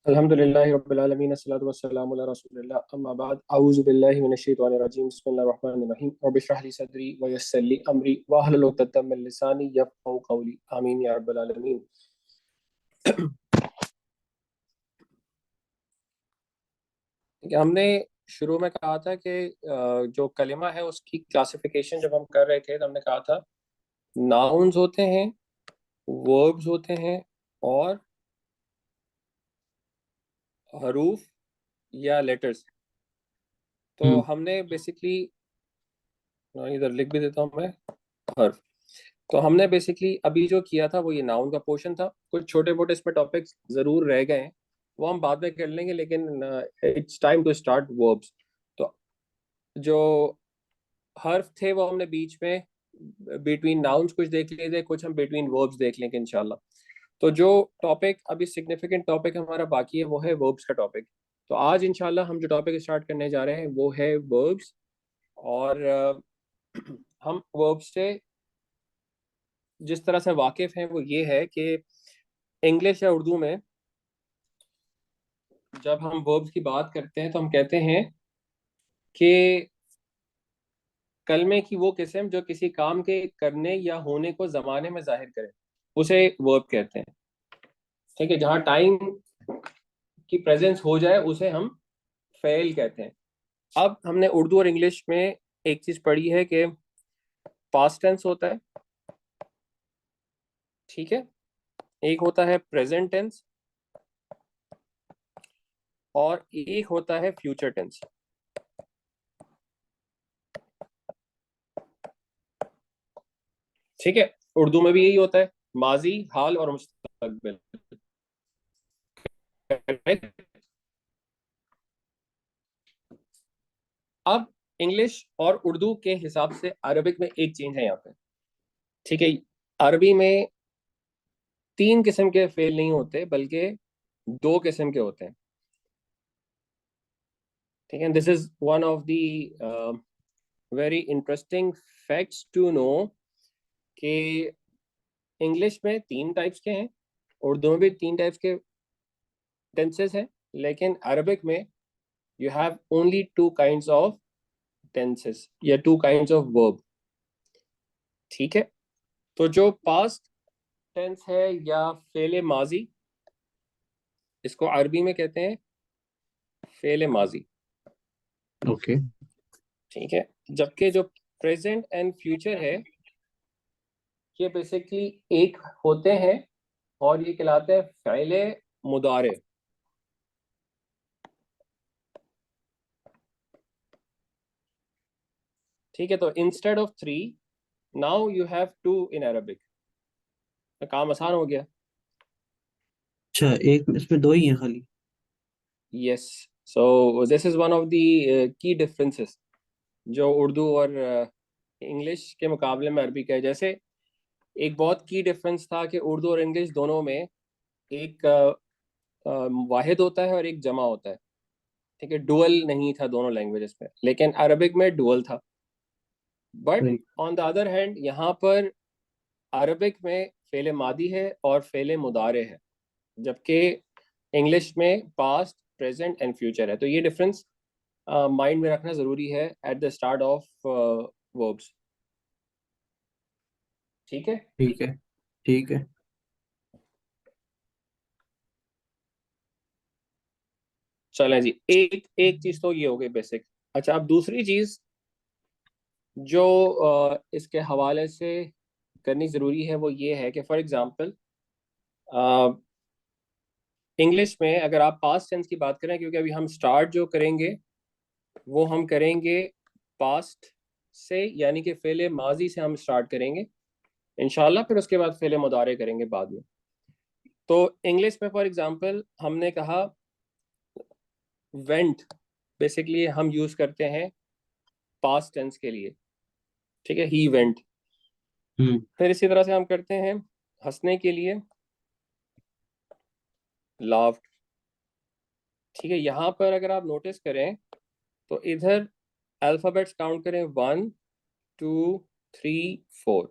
अल्हम्दुलिल्लाहि रब्बिल आलमीन अस्सलातु वस्सलामु अला रसूलिल्लाह अम्मा बाद अऊज़ु बिल्लाहि मिनश शैतानिर रजीम बिस्मिल्लाहिर रहमानिर रहीम रब्बि इश्रह लिी सदरी व यस्सिर ली अमरी वहलुल उक़दतम मिन लिसानी यफ़क़हू क़ौली आमीन या रब्बल आलमीन। हमने शुरू में कहा था कि जो कलिमा है उसकी क्लासिफिकेशन जब हम कर रहे थे तो हमने कहा था नाउन्स होते हैं, वर्ब्स होते हैं और हरूफ या लेटर्स। तो हम्म। हमने बेसिकली इधर लिख भी देता हूँ मैं, हर्फ। तो हमने बेसिकली अभी जो किया था वो ये नाउन का पोर्शन था। कुछ छोटे मोटे इसमें टॉपिक्स जरूर रह गए हैं, वो हम बाद में कर लेंगे, लेकिन it's time to start verbs. तो जो हर्फ थे वो हमने बीच में बिटवीन नाउन्स कुछ देख लिए थे, कुछ हम बिटवीन वर्ब्स देख लेंगे इंशाल्लाह। तो जो टॉपिक अभी सिग्निफिकेंट टॉपिक हमारा बाकी है वो है वर्ब्स का टॉपिक। तो आज इंशाल्लाह हम जो टॉपिक स्टार्ट करने जा रहे हैं वो है वर्ब्स। और हम वर्ब्स से जिस तरह से वाकिफ हैं वो ये है कि इंग्लिश या उर्दू में जब हम वर्ब्स की बात करते हैं तो हम कहते हैं कि कलमे की वो किस्म जो किसी काम के करने या होने को जमाने में जाहिर करे उसे वर्ब कहते हैं। ठीक है, जहाँ टाइम की प्रेजेंस हो जाए उसे हम फेल कहते हैं। अब हमने उर्दू और इंग्लिश में एक चीज पढ़ी है कि पास्ट टेंस होता है, ठीक है, एक होता है प्रेजेंट टेंस और एक होता है फ्यूचर टेंस। ठीक है, उर्दू में भी यही होता है, माजी, हाल और मुस्तकबिल। अब इंग्लिश और उर्दू के हिसाब से अरबिक में एक चेंज है यहाँ पे। ठीक है, अरबी में तीन किस्म के फेल नहीं होते बल्कि दो किस्म के होते हैं। ठीक है, this is one of the very interesting facts to know कि इंग्लिश में तीन टाइप्स के हैं, उर्दू में भी तीन टाइप्स के टेंसेस हैं, लेकिन अरबिक में you have only two kinds of tenses या टू काइंड्स ऑफ वर्ब। ठीक है, तो जो पास्ट टेंस है या फेले माजी, इसको अरबी में कहते हैं फेले माजी। ओके। ठीक है, जबकि जो प्रेजेंट एंड फ्यूचर है ये बेसिकली एक होते हैं और ये कहलाते हैं फेले मुदारे। ठीक है, तो instead of three now you have two in Arabic. काम आसान हो गया। अच्छा, एक इसमें दो ही हैं खाली? Yes, so this is one of the key differences जो उर्दू और इंग्लिश के मुकाबले में अरबी का है। जैसे एक बहुत की डिफरेंस था कि उर्दू और इंग्लिश दोनों में एक वाहिद होता है और एक जमा होता है। ठीक है, डुअल नहीं था दोनों लैंग्वेजेस में, लेकिन अरबिक में डुअल था। बट सही। ऑन द अदर हैंड यहाँ पर अरबिक में फेले मादी है और फेले मुदारे है, जबकि इंग्लिश में पास्ट, प्रेजेंट एंड फ्यूचर है। तो ये डिफरेंस माइंड में रखना जरूरी है at the start of verbs. ठीक है, ठीक है। ठीक है। चलें जी, एक एक चीज तो ये हो गई बेसिक। अच्छा, अब दूसरी चीज जो इसके हवाले से करनी जरूरी है वो ये है कि फॉर एग्जांपल इंग्लिश में अगर आप पास्ट टेंस की बात करें, क्योंकि अभी हम स्टार्ट जो करेंगे वो हम करेंगे पास्ट से, यानी कि फेले माजी से हम स्टार्ट करेंगे इंशाल्लाह, फिर उसके बाद फेले मुदारे करेंगे बाद में। तो इंग्लिश में फॉर एग्जांपल हमने कहा वेंट, बेसिकली हम यूज करते हैं पास्ट टेंस के लिए। ठीक है, ही वेंट। हम्म। फिर इसी तरह से हम करते हैं हंसने के लिए लाफ्ड। ठीक है, यहाँ पर अगर आप नोटिस करें तो इधर अल्फाबेट्स काउंट करें, 1 2 3 4।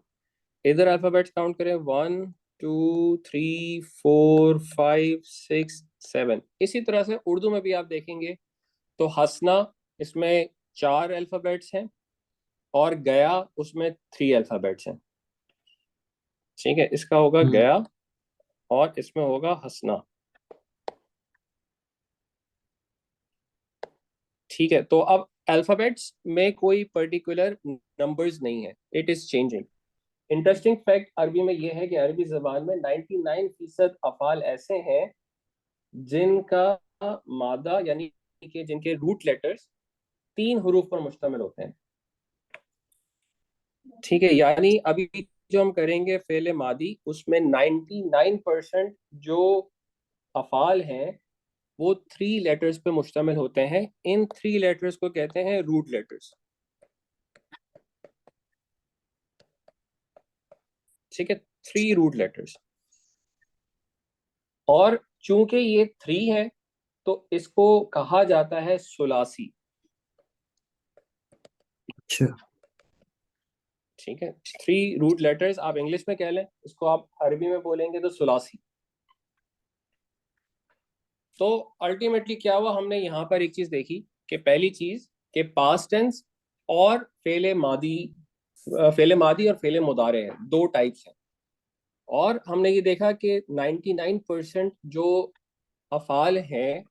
इधर अल्फाबेट्स काउंट करें, 1 2 3 4 5 6 7। इसी तरह से उर्दू में भी आप देखेंगे तो हंसना, इसमें 4 अल्फाबेट्स हैं, और गया उसमें 3 अल्फाबेट्स हैं। ठीक है, इसका होगा हम्म। गया और इसमें होगा हंसना। ठीक है, तो अब अल्फाबेट्स में कोई पर्टिकुलर नंबर्स नहीं है, it is changing. Interesting fact अरबी में यह है कि अरबी जबान में 99% अफ़ाल ऐसे हैं जिनका मादा यानी कि जिनके रूट लेटर्स 3 हरूफ पर मुश्तमिल होते हैं। ठीक है, यानी अभी जो हम करेंगे फेले मादी, उसमें 99% जो अफ़ाल हैं वो 3 लेटर्स पे मुश्तमिल होते हैं। इन 3 लेटर्स को कहते हैं रूट लेटर्स। ठीक है, 3 रूट लेटर्स। और चूंकि ये 3 है तो इसको कहा जाता है सुलासी। अच्छा। ठीक है, 3 रूट लेटर्स आप इंग्लिश में कह लें, इसको आप अरबी में बोलेंगे तो सुलासी। तो अल्टीमेटली क्या हुआ, हमने यहाँ पर एक चीज देखी कि पहली चीज कि पास्ट टेंस और फेले मादी और फेले मुदारे हैं, 2 टाइप्स हैं। और हमने ये देखा कि 99% जो अफ़ाल हैं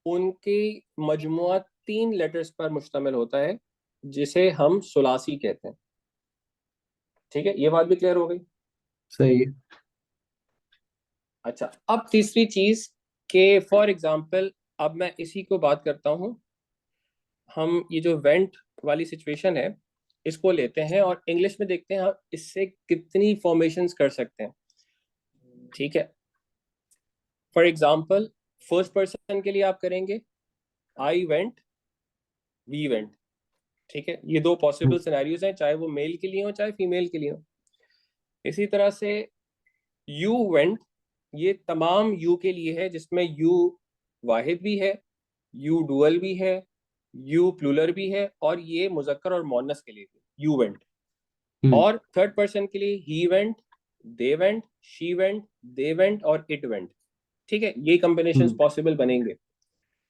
उनकी मजमुआ 3 लेटर्स पर मुश्तमिल होता है, जिसे हम सुलासी कहते हैं। ठीक है, ये बात भी क्लियर हो गई। सही है। अच्छा, अब तीसरी चीज के फॉर एग्जांपल, अब मैं इसी को बात करता हूँ। हम ये जो वेंट वाली सिचुएशन है इसको लेते हैं और इंग्लिश में देखते हैं हम इससे कितनी फॉर्मेशंस कर सकते हैं। ठीक है, फॉर एग्जांपल फर्स्ट पर्सन के लिए आप करेंगे आई वेंट, वी वेंट। ठीक है, ये 2 हम्म। पॉसिबल सिनेरियोज हैं, चाहे वो मेल के लिए हो चाहे फीमेल के लिए हो। इसी तरह से यू वेंट, ये तमाम यू के लिए है, जिसमें यू वाहिद भी है, यू डुअल भी है, यू प्लूरल भी है, और ये मुजक्कर और मोनस के लिए भी यू वेंट। हम्म। और थर्ड पर्सन के लिए he went, they went, she went, they went और इट वेंट। ठीक है, ये कॉम्बिनेशंस हम्म। पॉसिबल बनेंगे।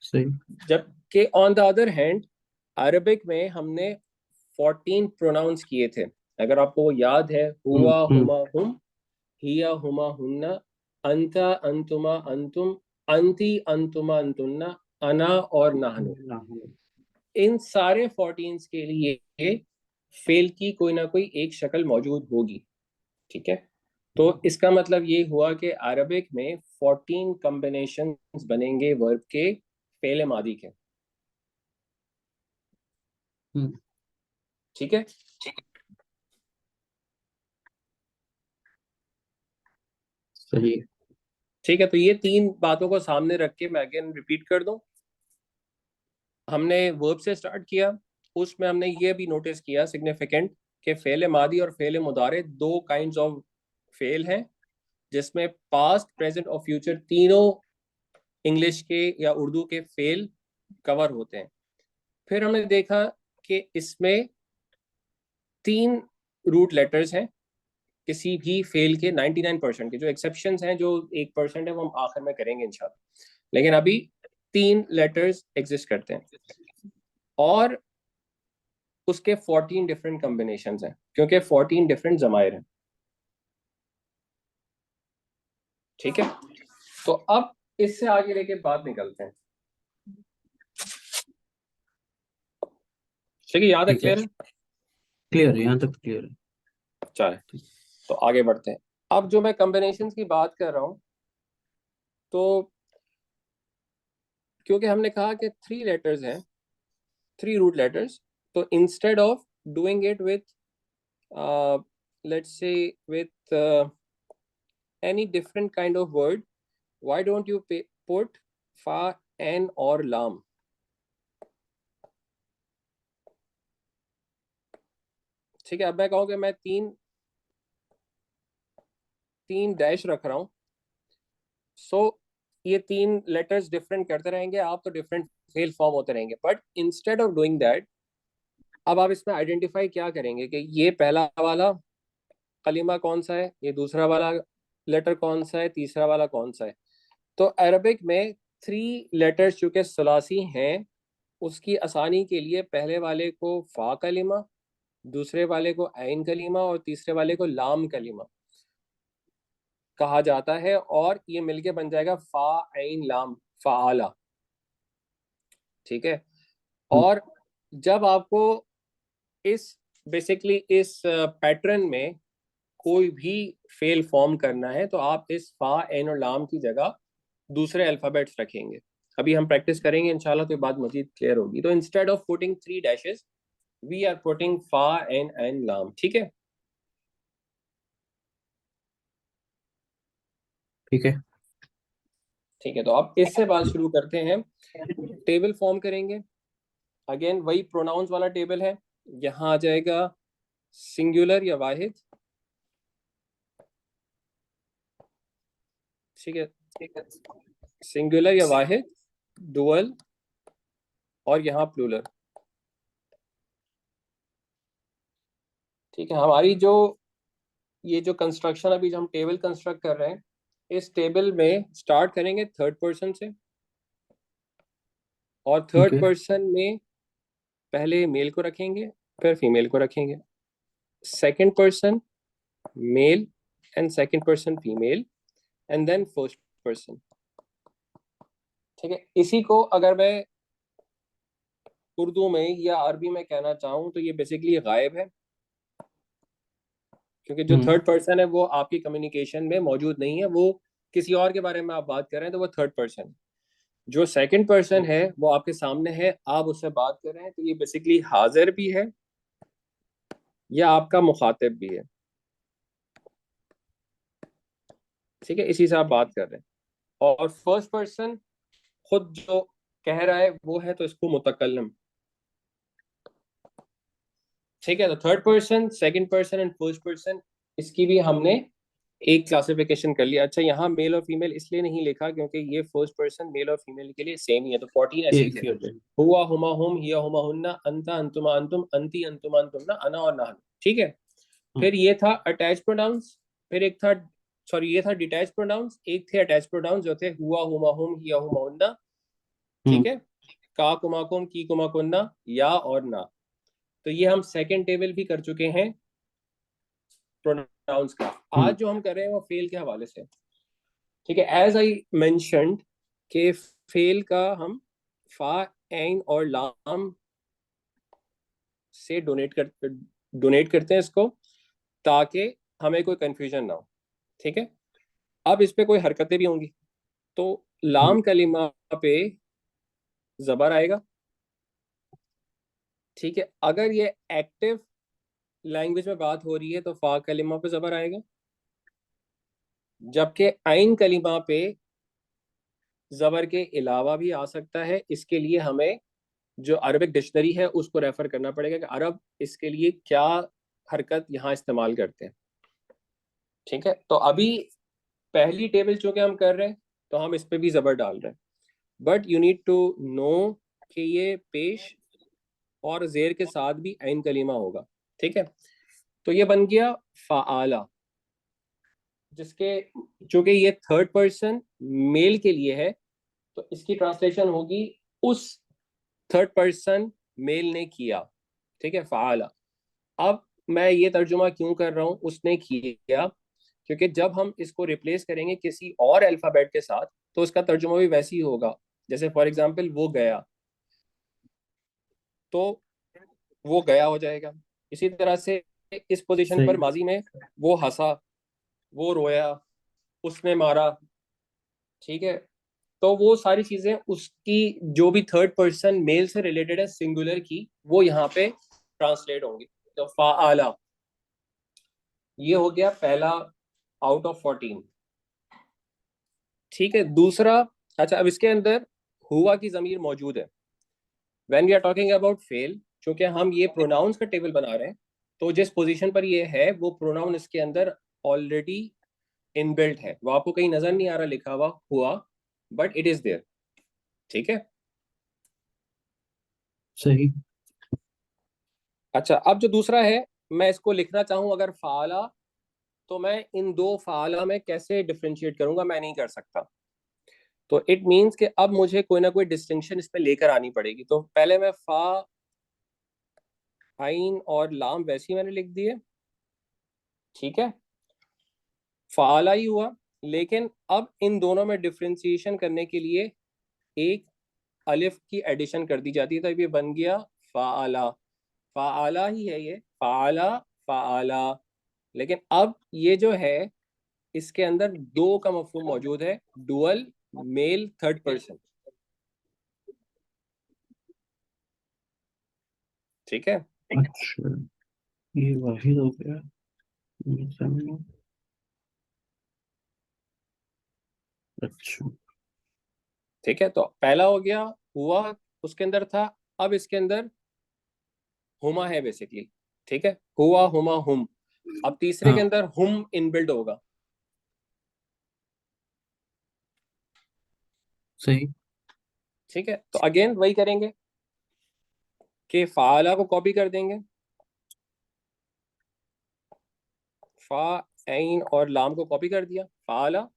सही। जबकि on the other hand Arabic में हमने 14 प्रोनाउंस किए थे। अगर आपको वो याद है, हम्म। हुआ हम्म। हुमा हुम, हिया हुमा हुन्ना, अंता अंतुमा अंतुम, अंती अंतुमा अंतुन्ना, अना और नहनु। इन सारे 14 के लिए फेल की कोई ना कोई एक शक्ल मौजूद होगी। ठीक है, तो इसका मतलब ये हुआ कि अरबिक में 14 कॉम्बिनेशन बनेंगे वर्ब के फेले मादी के। हम्म। ठीक है। सही है। ठीक है, तो ये 3 बातों को सामने रख के मैं अगेन रिपीट कर दूं। हमने वर्ब से स्टार्ट किया, उसमें हमने ये भी नोटिस किया सिग्निफिकेंट कि फेल मादी और फेल मुदारे 2 काइंड्स ऑफ फेल हैं, जिसमें पास्ट प्रेजेंट और फ्यूचर तीनों इंग्लिश के या उर्दू के फेल कवर होते हैं। फिर हमने देखा कि इसमें 3 रूट लेटर्स हैं किसी भी फेल के, 99% के। जो एक्सेप्शंस हैं, जो 1% है, वो हम आखिर में करेंगे इंशाल्लाह। लेकिन अभी 3 लेटर्स एग्जिस्ट करते हैं और उसके 14 डिफरेंट कॉम्बिनेशन हैं, क्योंकि 14 डिफरेंट जमायर हैं। ठीक है, तो अब इससे आगे लेके बात निकलते हैं। ठीक है, याद है, ठीक है। क्लियर है? क्लियर है, यहाँ तक क्लियर है। चले, तो आगे बढ़ते हैं। अब जो मैं कॉम्बिनेशन की बात कर रहा हूँ, तो क्योंकि हमने कहा कि 3 लेटर्स हैं, 3 रूट लेटर्स, तो instead of doing it with let's say with any different kind of word, why don't you put fa, an or lam? ठीक है, अब मैं कहूँ कि मैं तीन डैश रख रहा हूँ। सो ये 3 लेटर्स डिफरेंट करते रहेंगे आप, तो डिफरेंट फेल फॉर्म होते रहेंगे। But instead of doing that, अब आप इसमें आइडेंटिफाई क्या करेंगे कि ये पहला वाला कलीमा कौन सा है, ये दूसरा वाला लेटर कौन सा है, तीसरा वाला कौन सा है। तो अरबिक में 3 लेटर्स चूंकि सलासी हैं, उसकी आसानी के लिए पहले वाले को फा कलिमा, दूसरे वाले को ऐन कलिमा और तीसरे वाले को लाम कलिमा कहा जाता है, और ये मिलके बन जाएगा फा ऐन लाम, फ़ाआला। ठीक है। हम्म, और जब आपको इस बेसिकली इस पैटर्न में कोई भी फेल फॉर्म करना है, तो आप इस फा एन और लाम की जगह दूसरे अल्फाबेट्स रखेंगे। अभी हम प्रैक्टिस करेंगे इंशाल्लाह, तो ये बात मजीद क्लियर होगी। तो instead of putting 3 dashes, we are putting फा एन लाम। ठीक है। ठीक है। ठीक है, तो अब इससे बात शुरू करते हैं। टेबल फॉर्म करेंगे। अगेन वही प्रोनाउंस वाला टेबल है। यहाँ आ जाएगा सिंगुलर या वाहिद। ठीक है, सिंगुलर या वाहिद, डुअल, और यहाँ प्लूरल। ठीक है। हमारी जो ये जो कंस्ट्रक्शन अभी जो हम टेबल कंस्ट्रक्ट कर रहे हैं, इस टेबल में स्टार्ट करेंगे थर्ड पर्सन से, और ठीक थर्ड है। पर्सन में पहले मेल को रखेंगे, फिर फीमेल को रखेंगे। Second person male, and second person female, and then first person. ठीक है। इसी को अगर मैं उर्दू में या अरबी में कहना चाहूँ, तो ये बेसिकली गायब है, क्योंकि जो हम्म। थर्ड पर्सन है वो आपकी कम्युनिकेशन में मौजूद नहीं है, वो किसी और के बारे में आप बात कर रहे हैं, तो वो थर्ड पर्सन है। जो सेकंड पर्सन है वो आपके सामने है, आप उससे बात कर रहे हैं, तो ये बेसिकली हाजिर भी है या आपका मुखातिब भी है। ठीक है, इसी से आप बात कर रहे हैं। और फर्स्ट पर्सन खुद जो कह रहा है वो है, तो इसको मुतकल्लम। ठीक है। तो third person, second person and first person, इसकी भी हमने एक क्लासिफिकेशन कर लिया। अच्छा, यहाँ मेल और फीमेल इसलिए नहीं लिखा क्योंकि ये फर्स्ट पर्सन मेल और फीमेल के लिए सेम ही है, तो 14 ऐसे ही एक थे। ही हो जाए। हुआ हुमा हुम, हिया हुमा हुन्ना, अंता अंतुमा अंतुम, अंती अंतुमा अंतुमना, अना और नहन। ठीक है। हाँ। फिर ये था अटैच प्रोनाउंस। फिर एक था, सॉरी, ये था डिटैच प्रोनाउंस। एक थे अटैच प्रोनाउंस जो थे हुआ हुमा हुम, हिया हुमा हुन्ना। ठीक हम्म। है। का कुमा कुम, की कुमा कुन्ना, या और ना। तो ये हम सेकंड टेबल भी कर चुके हैं प्रोनाउंस का। हम्म। आज जो हम कर रहे हैं वो फेल के हवाले से। ठीक है। एज आई मेंशनड के फेल का हम फा एन और लाम से डोनेट करते हैं इसको, ताकि हमें कोई कंफ्यूजन ना हो। ठीक है। अब इस पे कोई हरकतें भी होंगी। तो हम्म। लाम कलिमा पे जबर आएगा। ठीक है। अगर ये एक्टिव लैंग्वेज में बात हो रही है, तो फा कलिमा पे जबर आएगा। जबकि आइन कलिमा पे जबर के अलावा भी आ सकता है। इसके लिए हमें जो अरबिक डिक्शनरी है उसको रेफर करना पड़ेगा कि अरब इसके लिए क्या हरकत यहाँ इस्तेमाल करते हैं। ठीक है। तो अभी पहली टेबल चूंकि हम कर रहे हैं, तो हम इस पे भी जबर डाल रहे हैं। But you need to know कि ये पेश और जेर के साथ भी ऐन कलीमा होगा। ठीक है। तो ये बन गया फ़ाआला, जिसके चूंकि ये थर्ड पर्सन मेल के लिए है, तो इसकी ट्रांसलेशन होगी उस थर्ड पर्सन मेल ने किया। ठीक है, फ़ाआला। अब मैं ये तर्जुमा क्यों कर रहा हूँ उसने किया, क्योंकि जब हम इसको रिप्लेस करेंगे किसी और अल्फ़ाबेट के साथ, तो उसका तर्जुमा भी वैसे ही होगा। जैसे फॉर एग्जांपल वो गया, तो वो गया हो जाएगा। इसी तरह से इस पोजीशन पर सही। माजी में वो हंसा, वो रोया, उसने मारा। ठीक है। तो वो सारी चीजें उसकी जो भी थर्ड पर्सन मेल से रिलेटेड है सिंगुलर की, वो यहाँ पे ट्रांसलेट होंगी। तो फ़ाआला, ये हो गया पहला आउट ऑफ 14। ठीक है। दूसरा, अच्छा, अब इसके अंदर हुआ की जमीर मौजूद है। When we are talking about फेल, क्योंकि हम ये प्रोनाउंस का टेबल बना रहे हैं, तो जिस पोजीशन पर ये है वो प्रोनाउन इसके अंदर ऑलरेडी इनबिल्ट है। वो आपको कहीं नजर नहीं आ रहा लिखा हुआ हुआ, बट इट इज देयर। ठीक है। सही। अच्छा, अब जो दूसरा है, मैं इसको लिखना चाहूं अगर फाला, तो मैं इन दो फाला में कैसे डिफ्रेंशिएट करूंगा, मैं नहीं कर सकता। तो इट मीन्स कि अब मुझे कोई ना कोई डिस्टिंक्शन इसमें लेकर आनी पड़ेगी। तो पहले मैं फा आइन और लाम वैसे ही मैंने लिख दिए, ठीक है, फाला ही हुआ। लेकिन अब इन दोनों में डिफ्रेंसिएशन करने के लिए एक अलिफ की एडिशन कर दी जाती है, तब ये बन गया फाला। फाला ही है ये, फाला, फाला। लेकिन अब ये जो है, इसके अंदर दो का मफहूम मौजूद है, डुअल, मेल थर्ड पर्सन, ठीक है। अच्छा, ये वाहिद हो गया। मुसन्ना। अच्छा। ठीक है, तो पहला हो गया, हुआ उसके अंदर था, अब इसके अंदर हुमा है बेसिकली, ठीक है, हुआ, हुमा, हुम। अब तीसरे के हाँ, अंदर हुम इनबिल्ड होगा, सही। ठीक है। तो अगेन वही करेंगे कि फाला को कॉपी कर देंगे, फा ऐन और लाम को कॉपी कर दिया, फाला।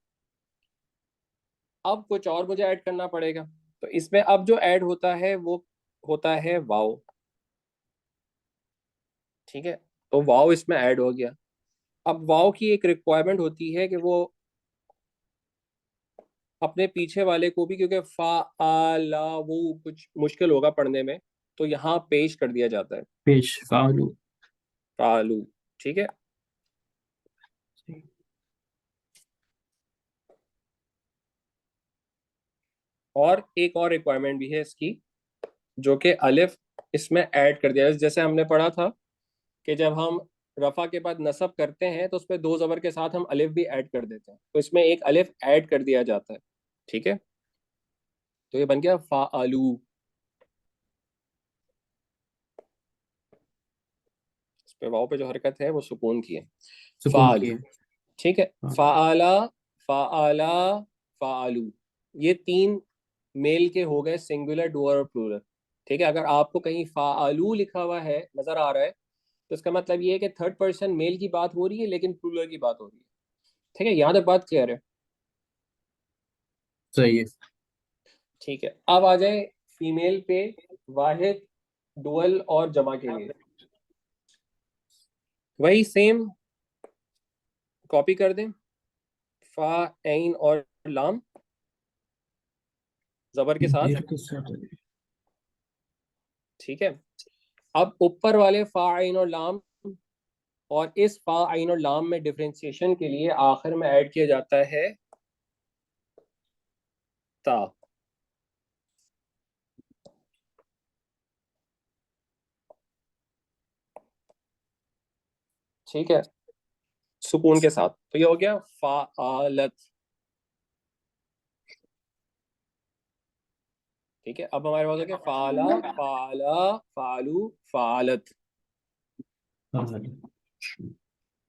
अब कुछ और मुझे ऐड करना पड़ेगा, तो इसमें अब जो ऐड होता है वो होता है वाव, ठीक है। तो वाव इसमें ऐड हो गया। अब वाव की एक रिक्वायरमेंट होती है कि वो अपने पीछे वाले को भी, क्योंकि फा आ ला वो कुछ मुश्किल होगा पढ़ने में, तो यहाँ पेश कर दिया जाता है, पेश फालू। फालू, ठीक है। सही। और एक और रिक्वायरमेंट भी है इसकी, जो कि अलिफ इसमें ऐड कर दिया, जैसे हमने पढ़ा था कि जब हम रफा के बाद नसब करते हैं तो उसमें दो जबर के साथ हम अलिफ भी ऐड कर देते हैं, तो इसमें एक अलिफ ऐड कर दिया जाता है, ठीक है। तो ये बन गया फालू। इस पे वाव पे जो हरकत है वो सुकून की है, सुकून फालू, किए। ठीक है। हाँ। फाला, फाला, फालू, ये तीन मेल के हो गए, सिंगुलर, डुअल और प्लूरल, ठीक है। अगर आपको कहीं फालू लिखा हुआ है, नजर आ रहा है, तो इसका मतलब ये है कि थर्ड पर्सन मेल की बात हो रही है लेकिन प्लूरल की बात हो रही है, ठीक है। यहाँ तक बात क्लियर है, सही है। ठीक है। अब आ जाए फीमेल पे, वाहिद, डुअल और जमा के लिए वही सेम कॉपी कर दें, फा ऐन और लाम जबर के साथ, देर के साथ। ठीक है। अब ऊपर वाले फा ऐन और लाम, और इस फा ऐन और लाम में डिफरेंशिएशन के लिए आखिर में ऐड किया जाता है ता, ठीक है, सुकून के साथ। तो ये हो गया फालत, ठीक है। अब हमारे पास हो गया फाला, फाला, फालू, फालत। हाँ।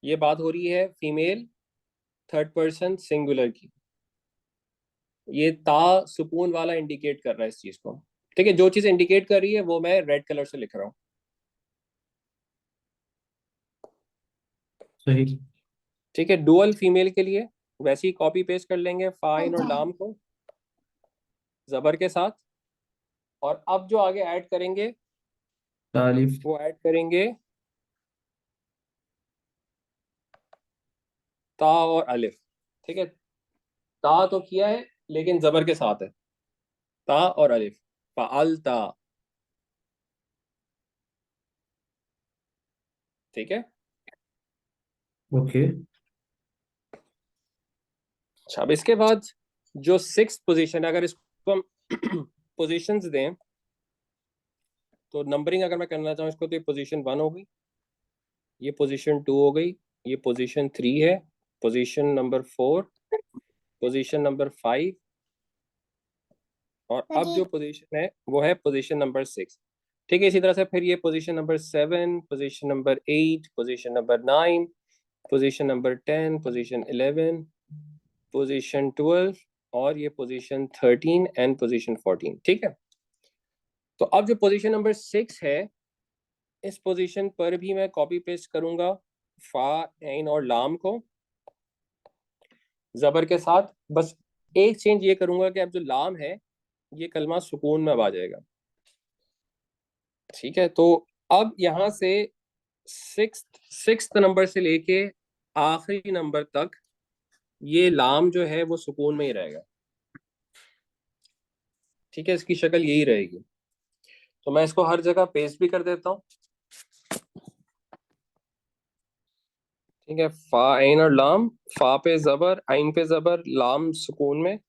ये बात हो रही है फीमेल थर्ड पर्सन सिंगुलर की। ये ता सुकून वाला इंडिकेट कर रहा है इस चीज को, ठीक है। जो चीज इंडिकेट कर रही है वो मैं रेड कलर से लिख रहा हूँ, सही। ठीक है। डुअल फीमेल के लिए वैसे ही कॉपी पेस्ट कर लेंगे फाइन और लाम को जबर के साथ, और अब जो आगे ऐड करेंगे तालिफ। वो ऐड करेंगे ता और अलिफ, ठीक है। ता तो किया है लेकिन जबर के साथ है, ता और अलिफ, फालता, ठीक है। ओके। अच्छा, अब इसके बाद जो सिक्स पोजीशन है, अगर इसको हम पोजीशंस दें, तो नंबरिंग अगर मैं करना चाहूँ इसको, तो ये पोजीशन वन हो गई, ये पोजीशन टू हो गई, ये पोजीशन थ्री है, position number four, position number five, और अब जो पोजीशन है वो है पोजीशन नंबर सिक्स, ठीक है। इसी तरह से फिर ये position number seven, position number eight, position number nine, position number ten, position eleven, position twelve, और ये position thirteen and position fourteen, ठीक है। तो अब जो पोजीशन नंबर सिक्स है, इस पोजीशन पर भी मैं कॉपी पेस्ट करूंगा फा ऐन और लाम को जबर के साथ, बस एक चेंज ये करूंगा कि अब जो लाम है ये कलमा सुकून में अब आ जाएगा। ठीक है, तो अब यहाँ से सिक्स नंबर से लेके आखिरी नंबर तक ये लाम जो है वो सुकून में ही रहेगा। ठीक है, इसकी शक्ल यही रहेगी। तो मैं इसको हर जगह पेस्ट भी कर देता हूँ। ठीक है, फा आइन और लाम, फा पे जबर, आइन पे जबर, लाम सुकून में,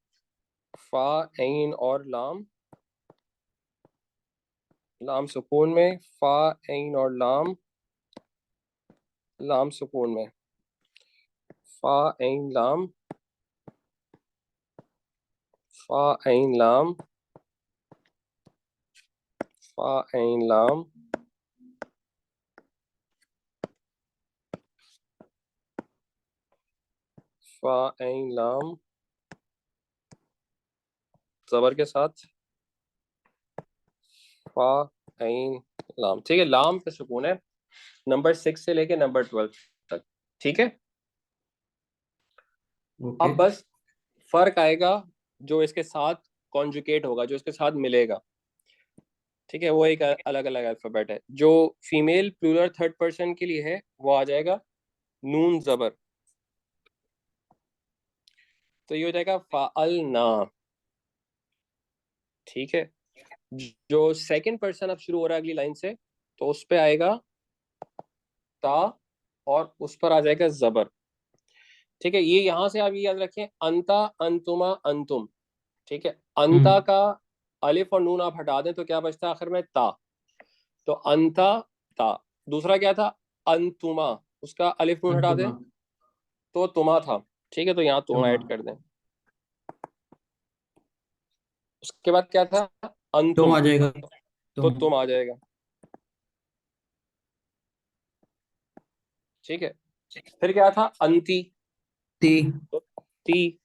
फा आइन और लाम, लाम सुकून में, फा आइन और लाम, लाम सुकून में, फा आइन लाम, फा आइन लाम, फा आइन लाम, फा आइन लाम, जबर के साथ, फा आइन लाम। ठीक है, लाम पे सुकून है नंबर 6 से लेके नंबर 12 तक। ठीक है, ओके। अब बस फर्क आएगा जो इसके साथ कॉन्जुकेट होगा, जो इसके साथ मिलेगा। ठीक है, वो एक अलग अलग अल्फाबेट है। जो फीमेल प्लूरल थर्ड पर्सन के लिए है वो आ जाएगा नून जबर। तो ये हो जाएगा फाअल ना। ठीक है, जो सेकंड पर्सन अब शुरू हो रहा है अगली लाइन से, तो उस पे आएगा ता, और उस पर आ जाएगा जबर। ठीक है, ये यहां से आप ये याद रखें, अंता, अंतुमा, अंतुम। ठीक है, अंता हम्म। का अलिफ और नून आप हटा दें तो क्या बचता है आखिर में, ता। तो अंता, ता। दूसरा क्या था, अंतुमा, उसका अलिफ नून हटा दें अंतुमा। तो तुमा था। ठीक है, तो यहाँ तुमा तुमा। ऐड कर दें। उसके बाद क्या था, तुम अंतुम, आ जाएगा। तो तुम। तुम आ जाएगा। ठीक है, फिर क्या था, अंती, ती। तो ती।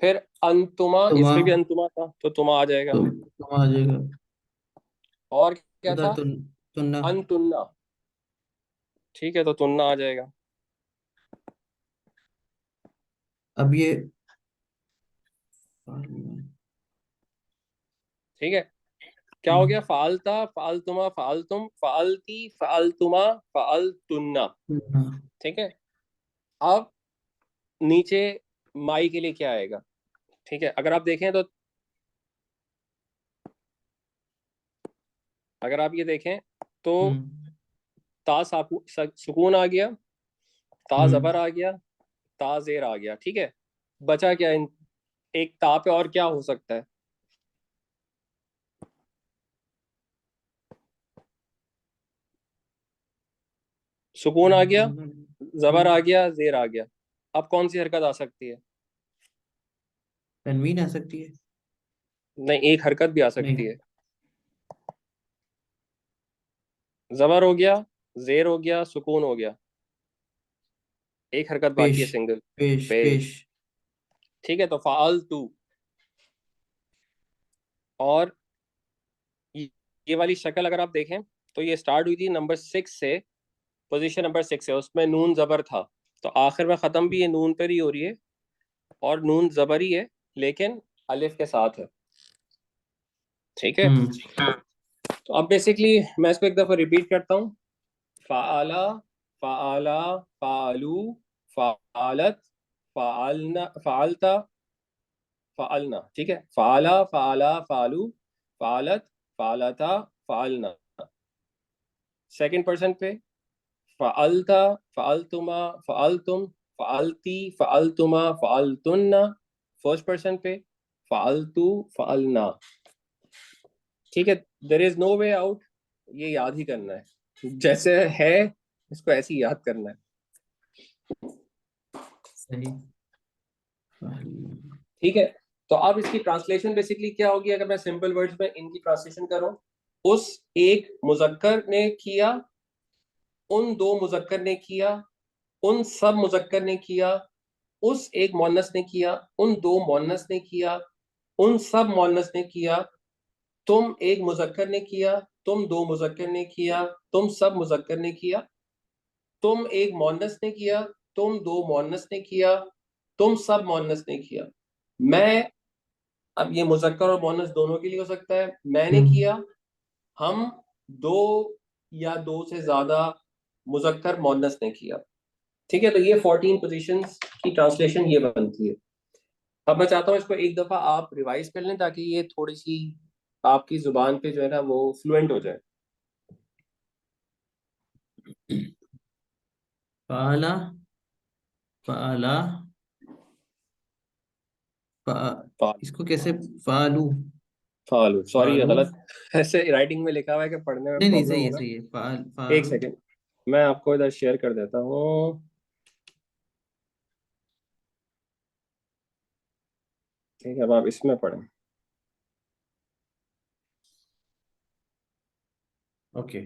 फिर अंतुमा, इस तुमा। पे भी अंतुमा था तो तुमा आ जाएगा। तुम आ जाएगा। और क्या उधर था, तुन्ना। अनतुन्ना। ठीक है, तो तुन्ना आ जाएगा। अब ये। ठीक है, क्या हो गया, फालता, फालतुमा, फालतुम, फालती, फालतुमा, फालतुन्ना। तुन्ना। ठीक है, अब नीचे माई के लिए क्या आएगा। ठीक है, अगर आप देखें तो, अगर आप ये देखें तो हम्म। ता सुकून आ गया, ता जबर हम्म। आ गया, ता जेर आ गया। ठीक है, बचा क्या इन एक ता पे, और क्या हो सकता है, सुकून आ गया, जबर आ गया, जेर आ गया। अब कौन सी हरकत आ सकती है, तनवीन आ सकती है। नहीं, एक हरकत भी आ सकती नहीं। है। जबर हो गया, जेर हो गया, सुकून हो गया, एक हरकत बाकी पेश। है, सिंगल। पेश पेश। पेश। ठीक है, तो फाल तू। और ये ये वाली शक्ल अगर आप देखें तो ये स्टार्ट हुई थी नंबर 6 से, पोजीशन नंबर 6 है, उसमें नून जबर था। तो आखिर में खत्म भी ये नून पर ही हो रही है, और नून जबर ही है, लेकिन अलिफ के साथ है। ठीक है, हम्म। तो अब बेसिकली मैं इसको एक दफा रिपीट करता हूँ। फ़ाला, फ़ाला, फ़ालू, फ़ालत, फ़ालना, फ़ालता, फ़ालना। ठीक है, फ़ाला, फ़ाला, फ़ालू, फ़ालत, फ़ालता, फ़ालना। सेकंड पर्सन पे, फ़ालता, फ़ालतुमा, फ़ालतुम, फ़ालती, फ़ालतुमा, फ़ालतुन्ना। फर्स्ट पर्सन पे, फ़ालतू, फ़ालना। ठीक है, there is no way out, ये याद ही करना है जैसे है, इसको ऐसे ही याद करना है। सही। ठीक है, तो अब इसकी ट्रांसलेशन बेसिकली क्या होगी, अगर मैं सिंपल वर्ड्स में इनकी ट्रांसलेशन करूं, उस एक मुजक्कर ने किया, उन दो मुजक्कर ने किया, उन सब मुजक्कर ने किया, उस एक मोनस ने किया, उन दो मोनस ने किया, उन सब मोनस ने किया, तुम एक मुजक्कर ने किया, तुम दो मुजक्कर ने किया, तुम सब मुजक्कर ने किया, तुम एक मोनस ने किया, तुम दो मोनस ने किया, तुम सब मोनस ने किया। मैं अब ये मुजक्कर और मोनस दोनों के लिए हो सकता है, मैंने हम्म। किया। हम दो या दो से ज्यादा मुजक्कर मोनस ने किया। ठीक है, तो ये 14 पोजीशंस की ट्रांसलेशन ये बनती है। अब मैं चाहता हूँ इसको एक दफा आप रिवाइज कर लें ताकि ये थोड़ी सी आपकी जुबान पे जो है ना वो फ्लुएंट हो जाए। फाला, फाला, फा, फाल इसको कैसे? फालू, फालू, सॉरी ये फालू। गलत ऐसे राइटिंग में लिखा हुआ है कि पढ़ने में नहीं नहीं, प्रॉब्लम सही है होगा। सही है, एक फालू। सेकेंड, मैं आपको इधर शेयर कर देता हूँ। ठीक है, अब आप इसमें पढ़ें। ओके।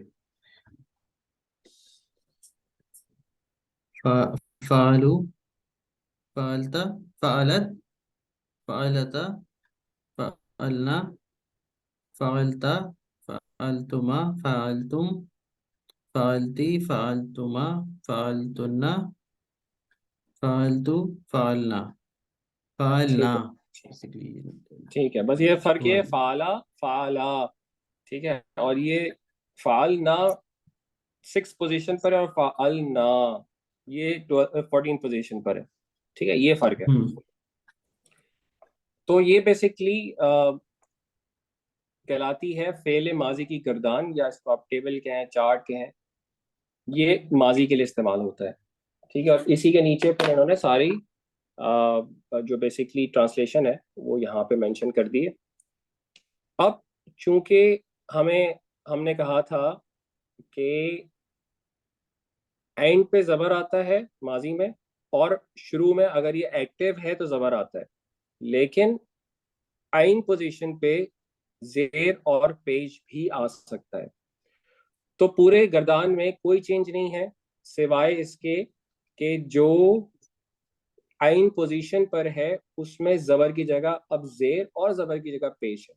फा, फालू, फालता, फालत, फालता, फालना, फालता, फालतुमा, फालतुम, फालती, फालतुमा, फालतुन्ना, फालतू, फालना, फालना। ठीक है, बेसिकली ठीक है, बस ये फर्क है, फाल। फाला फाला। ठीक है, और ये फाल ना 6 पोजीशन पर है, और फाल ना ये 14 पोजीशन पर है। ठीक है, ये फर्क है। हम्म। तो ये बेसिकली कहलाती है फेले माजी की गर्दान, या इसको आप टेबल के हैं, चार्ट के हैं, ये माजी के लिए इस्तेमाल होता है। ठीक है, और इसी के नीचे पर इन्होंने सारी जो बेसिकली ट्रांसलेशन है वो यहाँ पे मेंशन कर दी है। अब चूंकि हमें हमने कहा था कि एंड पे जबर आता है माजी में, और शुरू में अगर ये एक्टिव है तो जबर आता है, लेकिन आइन पोजीशन पे जेर और पेश भी आ सकता है। तो पूरे गर्दान में कोई चेंज नहीं है सिवाय इसके कि जो आइन पोजीशन पर है उसमें जबर की जगह अब जेर और जबर की जगह पेश है।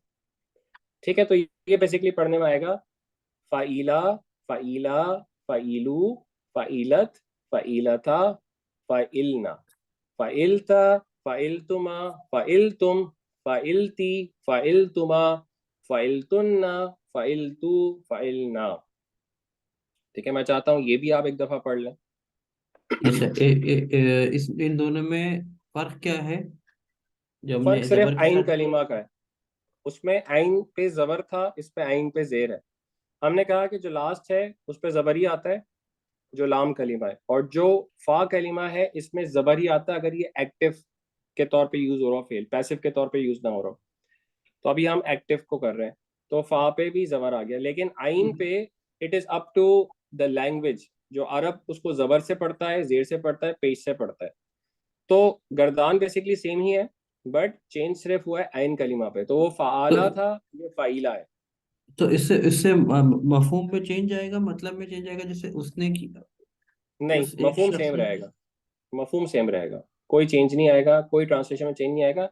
ठीक है, तो ये बेसिकली पढ़ने में आएगा फ़ाइला, फ़ाइला, फ़ाइलू, फ़ाइलत, फ़ाइलता, फ़ाइलना, फ़ाइलता, फ़ाइलतुमा, फ़ाइलतुम, फ़ाइलती, फ़ाइलतुमा, फ़ाइलतुन्ना, फ़ाइलतू, फ़ाइलना। ठीक है, मैं चाहता हूँ ये भी आप एक दफा पढ़ लें। अच्छा, इस इन दोनों में फर्क क्या है? जो फर्क हमने सिर्फ जबर के आइन साथ। कलीमा का है। उसमें आइन पे जबर था, इस पे आइन पे जेर है। हमने कहा कि जो लास्ट है उस पे जबर ही आता है, जो लाम कलीमा है, और जो फा कलीमा है इसमें जबर ही आता है अगर ये एक्टिव के तौर पे यूज हो रहा हो, फेल पैसिव के तौर पे यूज ना हो रहा हो। तो अभी हम एक्टिव को कर रहे हैं, तो फा पे भी जबर आ गया, लेकिन आइन पे it is up to the language. जो अरब उसको जबर से पढ़ता है, जेर से पढ़ता है, पेश से पढ़ता है। तो गर्दान बेसिकली सेम ही है, बट चेंज सिर्फ हुआ है आइन कलीमा पे, तो वो तो फाला था, ये फाइला है। तो इससे इससे मफहूम में चेंज आएगा, मतलब में चेंज आएगा, जैसे उसने की, नहीं, उस एक मफहूम शख्स सेम ने। रहेगा। मफहूम सेम रहेगा, कोई चेंज नहीं आएगा, कोई ट्रांसलेशन में चेंज नहीं आएगा।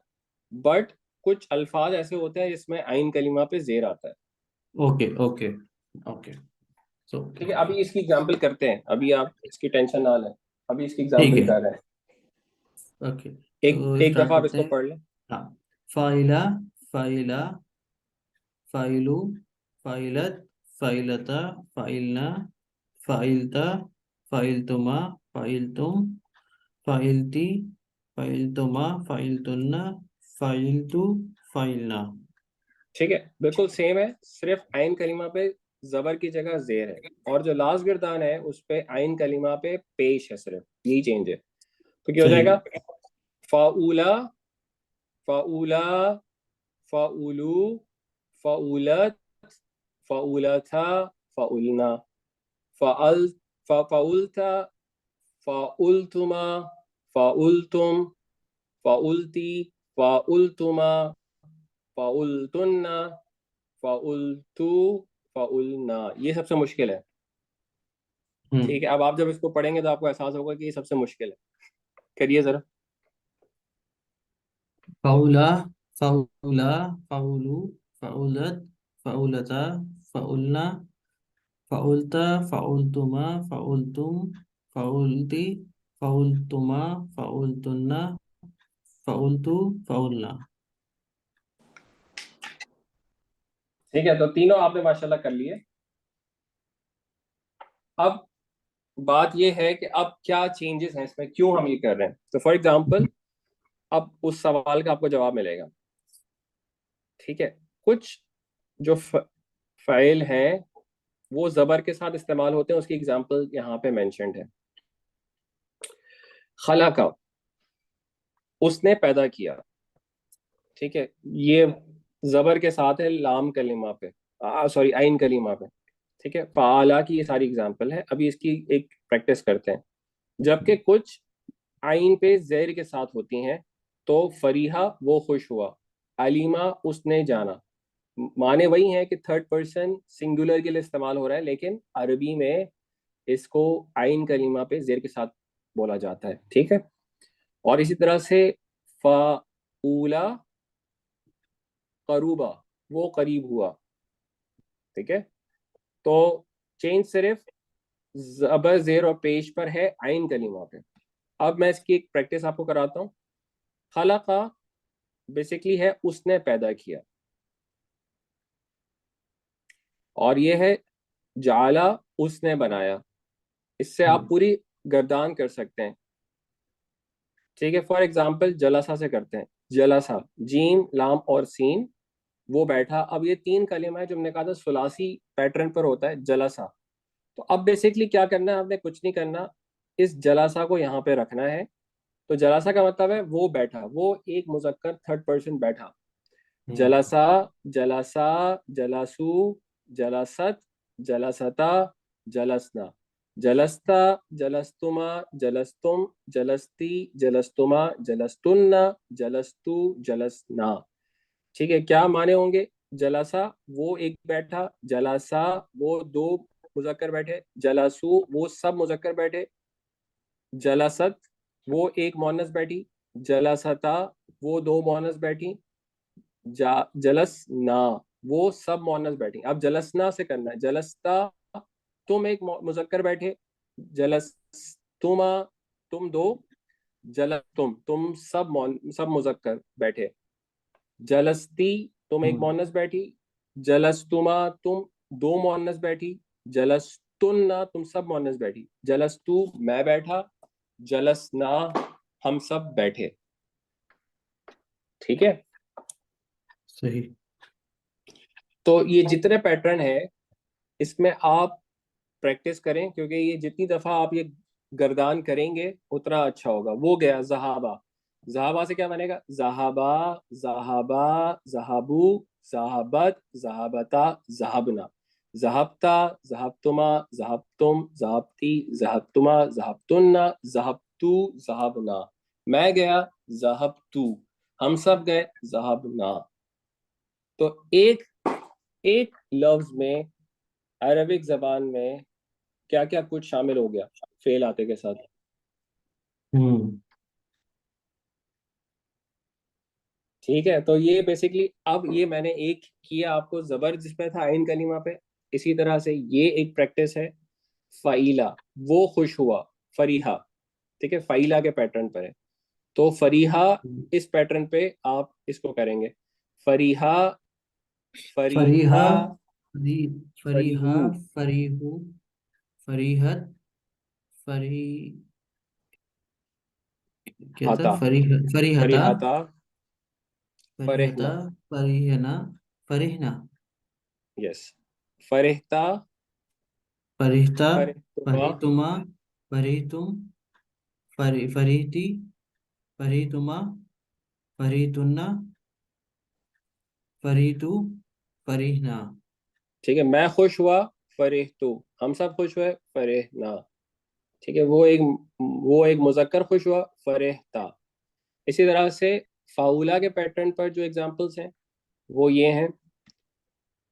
बट कुछ अल्फाज ऐसे होते हैं जिसमें आइन कलीमा पे जेर आता है। Okay okay okay. सो ठीक है, अभी इसकी एग्जांपल करते हैं, अभी आप इसकी टेंशन ना लें। अभी इसकी ठीक एग्जांपल है। कर रहे हैं। ओके, एक तो एक स्टार्ट दफा आप करते इसको हैं। पढ़ लें। हाँ। फाइला, फाइला, फाइलू, फाइलत, फाइलता, फाइलना, फाइलता, फाइलतुमा, फाइलतुम, फाइलती, फाइलतुमा, फाइलतुन्ना, फाइलतु, फाइलना। ठीक है, बिल्कुल सेम है, सिर्फ आइन कलीमा पे जबर की जगह जेर है, और जो लास्ट गिरदान है उस पे आइन कलीमा पे पेश है, सिर्फ यही चेंज है। तो क्या हो सही। जाएगा? फाउला, फाउला, फाउलू, फाउलत, फाउलथा, फाउलना, फाउल, फाउलता, फाउलतुमा, फाउलतुम, फाउलती, फाउलतुमा, फाउलतुन्ना, फाउलतू, फाउलना, ये सबसे मुश्किल है। हम्म। ठीक है, अब आप जब इसको पढ़ेंगे तो आपको एहसास होगा कि ये सबसे मुश्किल है। करिए जरा। फाउला, फाउला, फाउलू, फाउलत, फाउलता, फाउलना, फाउलता, फाउलतुमा, फाउलतुम, फाउलती, फाउलतुमा, फाउलतुन्ना, फाउलतू, फाउलना। ठीक है, तो तीनों आपने माशाल्लाह कर लिए। अब बात यह है कि अब क्या चेंजेस हैं इसमें, क्यों हम ये कर रहे हैं। तो फॉर एग्जांपल, अब उस सवाल का आपको जवाब मिलेगा। ठीक है, कुछ जो फाइल हैं वो जबर के साथ इस्तेमाल होते हैं, उसकी एग्जांपल यहाँ पे मेंशन्ड है। खलका, उसने पैदा किया। ठीक है, ये जबर के साथ है लाम कलिमा पे, सॉरी आइन कलिमा पे। ठीक है, फाला की ये सारी एग्जांपल है। अभी इसकी एक प्रैक्टिस करते हैं। जबकि कुछ आइन पे जैर के साथ होती हैं। तो फरीहा, वो खुश हुआ। अलीमा, उसने जाना। माने वही है कि थर्ड पर्सन सिंगुलर के लिए इस्तेमाल हो रहा है, लेकिन अरबी में इसको आइन कलीमा पे जेर के साथ बोला जाता है। ठीक है, और इसी तरह से फ़ाऊला, करूबा, वो करीब हुआ। ठीक है, तो चेंज सिर्फ जबर जेर और पेश पर है आइन कलीमा पे। अब मैं इसकी एक प्रैक्टिस आपको कराता हूँ। खलका बेसिकली है उसने पैदा किया, और ये है जाला, उसने बनाया। इससे आप पूरी गर्दान कर सकते हैं। ठीक है, फॉर एग्जाम्पल जलसा से करते हैं। जलसा, जीम लाम और सीन, वो बैठा। अब ये तीन कलिमा है जो हमने कहा था सुलासी पैटर्न पर होता है जलसा। तो अब बेसिकली क्या करना है, आपने कुछ नहीं करना, इस जलासा को यहाँ पे रखना है। तो जलासा का मतलब है वो बैठा, वो एक मुजक्कर थर्ड पर्सन बैठा। हम्म। जलसा, जलासा, जलासू, जलासत, जलासता, जलसना, जलस्ता, जलस्तुमा, जलस्तुम, जलस्ती, जलस्तुमा, जलस्तुन्ना, जलस्तु, जलसना। ठीक है, क्या माने होंगे। जलासा, वो एक बैठा। जलासा, वो दो मुजक्कर बैठे। जलासू, वो सब मुजक्कर बैठे। जलासत, वो एक मोनस बैठी। जलासता, वो दो मोनस बैठी। जलसना, वो सब मोनस बैठी। अब जलसना से करना है। जलसता, तुम एक मुजक्कर बैठे। जलस्तुमा, तुम दो। तुम सब मुजक्कर बैठे। जलस्ती, तुम एक हम्म। मोनस बैठी। जलस्तुमा, तुम दो मोनस बैठी। जलस्तुन्ना, तुम सब मोनस बैठी। जलस्तु, मैं बैठा। जलसना, हम सब बैठे। ठीक है, सही। तो ये जितने पैटर्न है इसमें आप प्रैक्टिस करें, क्योंकि ये जितनी दफा आप ये गर्दान करेंगे उतना अच्छा होगा। वो गया जहाबा। जहाबा से क्या बनेगा। जहाबा, जहाबा, जहाबू, जहाबत, जहाबता, जहाबना, जहाबता, जहाबतुमा, जहाबतुम, जहाबती, जहाबतुमा, जहाबतुन्ना, जहाबतू, जहाबना। मैं गया, जहाबतू। हम सब गए, जहाबना। तो एक एक लफ्ज में अरबिक जबान में क्या क्या कुछ शामिल हो गया फेल आते के साथ। हम्म। ठीक है, तो ये बेसिकली अब ये मैंने एक किया आपको जबर जिसपे था आइन कलीमा पे। इसी तरह से ये एक प्रैक्टिस है। फ़ाइला, वो खुश हुआ। फरीहा, ठीक है, फ़ाइला के पैटर्न पर है। तो फरीहा, इस पैटर्न पे आप इसको करेंगे। फरीहा, फरीहा, फरीहा, फरी, फरीहा, फरीहू, फरीहू, फरीहत, फरी, क्या था? हाता, फरीहता, फरीहाता, फरीहता, फरेहना। फरीहना, फरीहना, यस, फरेहता, फरीहता, फरेहतुमा। फरीतुमा, फरीतुम, फरीती, फरीतुमा, फरीतुन्ना, फरीतु, फरीहना। ठीक है, मैं खुश हुआ। फरेहतु, हम सब खुश हुए। फरेहना। ठीक है, वो एक मुजक्कर खुश हुआ। फरेहता। इसी तरह से फाउला के पैटर्न पर जो एग्जांपल्स हैं वो ये हैं।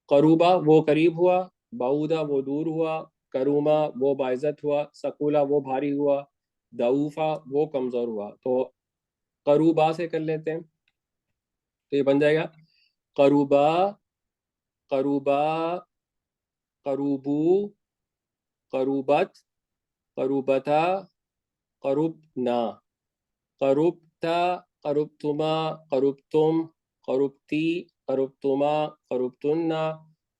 करूबा, वो करीब हुआ। बाऊदा, वो दूर हुआ। करूमा, वो बाइज्जत हुआ। सकुला, वो भारी हुआ। दऊफा, वो कमजोर हुआ। तो करूबा से कर लेते हैं, तो ये बन जाएगा करूबा, करूबा, करूबू, करूबत, करूबता, करूबना, करूबता, करूबतुमा, करूबतुम, करूबती, करूबतुमा, करूबतुन्ना,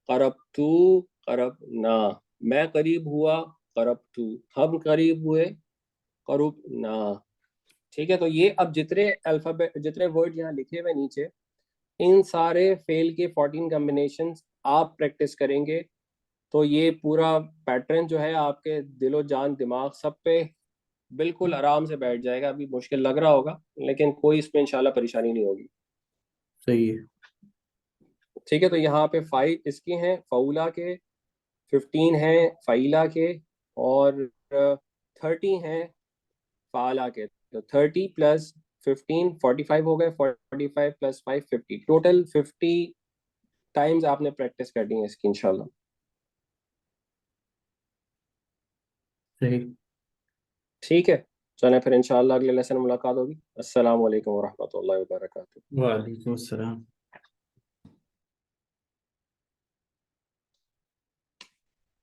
करबतू, करबना, मैं करीब हुआ, करबतू, हम करीब हुए, करुबना। ठीक है, तो ये अब जितने अल्फाबेट, जितने वर्ड यहाँ लिखे हुए नीचे, इन सारे फेल के 14 कॉम्बिनेशन आप प्रैक्टिस करेंगे तो ये पूरा पैटर्न जो है आपके दिलो जान दिमाग सब पे बिल्कुल आराम से बैठ जाएगा। अभी मुश्किल लग रहा होगा लेकिन कोई इसमें इंशाल्लाह परेशानी नहीं होगी। सही है। ठीक है, तो यहाँ पे 5 इसके हैं फौला के, 15 हैं फ़ाइला के, और 30 हैं फ़ाला के। तो 30 प्लस 15 45 हो गए, 45 प्लस 5 50, टोटल 50 टाइम्स आपने प्रैक्टिस करनी है इसकी इंशाल्लाह। सही। ठीक है, चलें फिर इंशाल्लाह अगले लेसन में मुलाकात होगी। अस्सलाम वालेकुम वरहमतुल्लाहि वबरकातुहू। वालेकुम अस्सलाम।